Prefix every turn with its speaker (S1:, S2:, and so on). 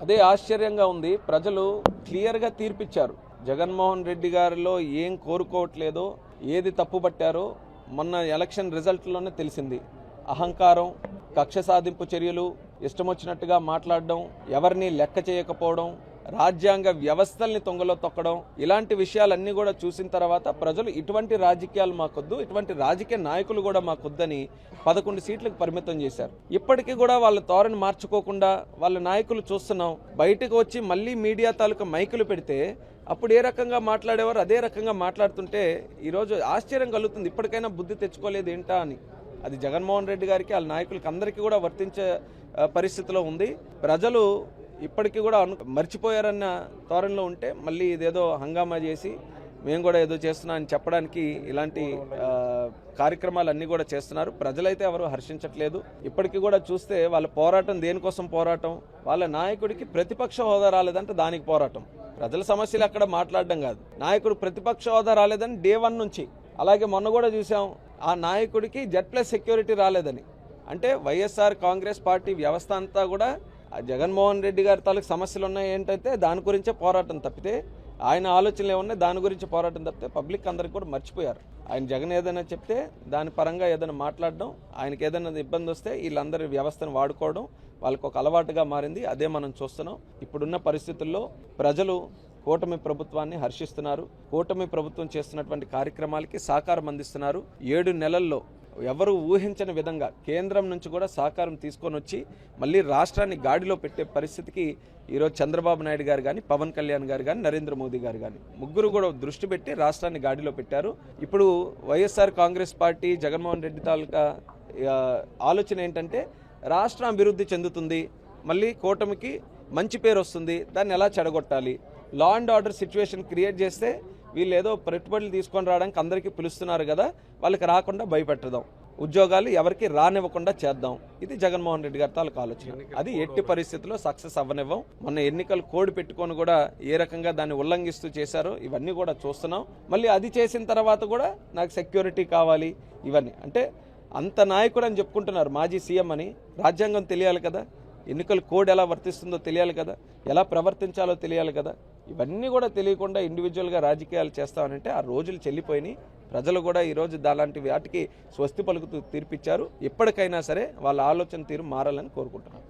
S1: అదే ఆశ్చర్యంగా ఉంది. ప్రజలు క్లియర్గా తీర్పిచ్చారు. జగన్మోహన్ రెడ్డి గారిలో ఏం కోరుకోవట్లేదో, ఏది తప్పుపట్టారో మొన్న ఎలక్షన్ రిజల్ట్లోనే తెలిసింది. అహంకారం, కక్ష సాధింపు చర్యలు, ఇష్టమొచ్చినట్టుగా మాట్లాడడం, ఎవరిని లెక్క చేయకపోవడం, రాజ్యాంగ వ్యవస్థల్ని తొంగలో తొక్కడం, ఇలాంటి విషయాలన్నీ కూడా చూసిన తర్వాత ప్రజలు ఇటువంటి రాజకీయాలు మాకొద్దు, ఇటువంటి రాజకీయ నాయకులు కూడా మాకొద్దని 11 సీట్లకు పరిమితం చేశారు. ఇప్పటికీ కూడా వాళ్ళ ధోరణి మార్చుకోకుండా వాళ్ళ నాయకులు చూస్తున్నాం. బయటకు వచ్చి మళ్ళీ మీడియా తాలూకా మైకులు పెడితే అప్పుడు ఏ రకంగా మాట్లాడేవారు అదే రకంగా మాట్లాడుతుంటే ఈరోజు ఆశ్చర్యం కలుగుతుంది. ఇప్పటికైనా బుద్ధి తెచ్చుకోలేదు ఏంటా అని. అది జగన్మోహన్ రెడ్డి గారికి వాళ్ళ నాయకులకి అందరికీ కూడా వర్తించే పరిస్థితిలో ఉంది. ప్రజలు ఇప్పటికీ కూడా మర్చిపోయారన్న ధోరణిలో ఉంటే మళ్ళీ ఇదేదో హంగామా చేసి మేము కూడా ఏదో చేస్తున్నా అని చెప్పడానికి ఇలాంటి కార్యక్రమాలన్నీ కూడా చేస్తున్నారు. ప్రజలైతే ఎవరు హర్షించట్లేదు. ఇప్పటికీ కూడా చూస్తే వాళ్ళ పోరాటం దేనికోసం పోరాటం, వాళ్ళ నాయకుడికి ప్రతిపక్ష హోదా రాలేదంటే దానికి పోరాటం. ప్రజల సమస్యలు అక్కడ మాట్లాడడం కాదు, నాయకుడు ప్రతిపక్ష హోదా రాలేదని డే 1 నుంచి. అలాగే మొన్న కూడా చూసాం, ఆ నాయకుడికి Z+ సెక్యూరిటీ రాలేదని. అంటే వైఎస్ఆర్ కాంగ్రెస్ పార్టీ వ్యవస్థ అంతా కూడా జగన్మోహన్ రెడ్డి గారి తాలూకు సమస్యలు ఉన్నాయి ఏంటంటే దాని గురించే పోరాటం తప్పితే, ఆయన ఆలోచనలు ఏమన్నా దాని గురించి పోరాటం తప్పితే పబ్లిక్ అందరికి కూడా మర్చిపోయారు. ఆయన జగన్ ఏదైనా చెప్తే దాని పరంగా ఏదైనా మాట్లాడడం, ఆయనకి ఏదైనా ఇబ్బంది వస్తే వీళ్ళందరి వ్యవస్థను వాడుకోవడం వాళ్ళకు ఒక అలవాటుగా మారింది. అదే మనం చూస్తున్నాం. ఇప్పుడున్న పరిస్థితుల్లో ప్రజలు కూటమి ప్రభుత్వాన్ని హర్షిస్తున్నారు. కూటమి ప్రభుత్వం చేస్తున్నటువంటి కార్యక్రమాలకి సహకారం అందిస్తున్నారు. 7 నెలల్లో ఎవరు ఊహించని విధంగా కేంద్రం నుంచి కూడా సహకారం తీసుకొని వచ్చి మళ్ళీ రాష్ట్రాన్ని గాడిలో పెట్టే పరిస్థితికి ఈరోజు చంద్రబాబు నాయుడు గారు కానీ, పవన్ కళ్యాణ్ గారు కానీ, నరేంద్ర మోదీ గారు కానీ ముగ్గురు కూడా దృష్టి పెట్టి రాష్ట్రాన్ని గాడిలో పెట్టారు. ఇప్పుడు వైఎస్ఆర్ కాంగ్రెస్ పార్టీ జగన్మోహన్ రెడ్డి తాలూకా ఆలోచన ఏంటంటే రాష్ట్రం అభివృద్ధి చెందుతుంది, మళ్ళీ కూటమికి మంచి పేరు వస్తుంది, దాన్ని ఎలా చెడగొట్టాలి, law and order situation create చేస్తే వీళ్ళు ఏదో పెట్టుబడులు తీసుకొని రావడానికి అందరికీ పిలుస్తున్నారు కదా, వాళ్ళకి రాకుండా భయపెట్టదాం, ఉద్యోగాలు ఎవరికి రానివ్వకుండా చేద్దాం. ఇది జగన్మోహన్ రెడ్డి గారి తాలూకు ఆలోచన. అది ఎట్టి పరిస్థితుల్లో సక్సెస్ అవ్వనివ్వం. మొన్న ఎన్నికలు కోడ్ పెట్టుకొని కూడా ఏ రకంగా దాన్ని ఉల్లంఘిస్తూ చేశారో ఇవన్నీ కూడా చూస్తున్నాం. మళ్ళీ అది చేసిన తర్వాత కూడా నాకు సెక్యూరిటీ కావాలి ఇవన్నీ. అంటే అంత నాయకుడు అని చెప్పుకుంటున్నారు మాజీ సీఎం అని. రాజ్యాంగం తెలియాలి కదా, ఎన్నికల కోడ్ ఎలా వర్తిస్తుందో తెలియాలి కదా, ఎలా ప్రవర్తించాలో తెలియాలి కదా. ఇవన్నీ కూడా తెలియకుండా ఇండివిజువల్గా రాజకీయాలు చేస్తామనంటే ఆ రోజులు చెల్లిపోయినాయి. ప్రజలు కూడా ఈరోజు అలాంటి వాటికి స్వస్తి పలుకుతూ తీర్పిచ్చారు. ఎప్పటికైనా సరే వాళ్ళ ఆలోచన తీరు మారాలని కోరుకుంటున్నారు.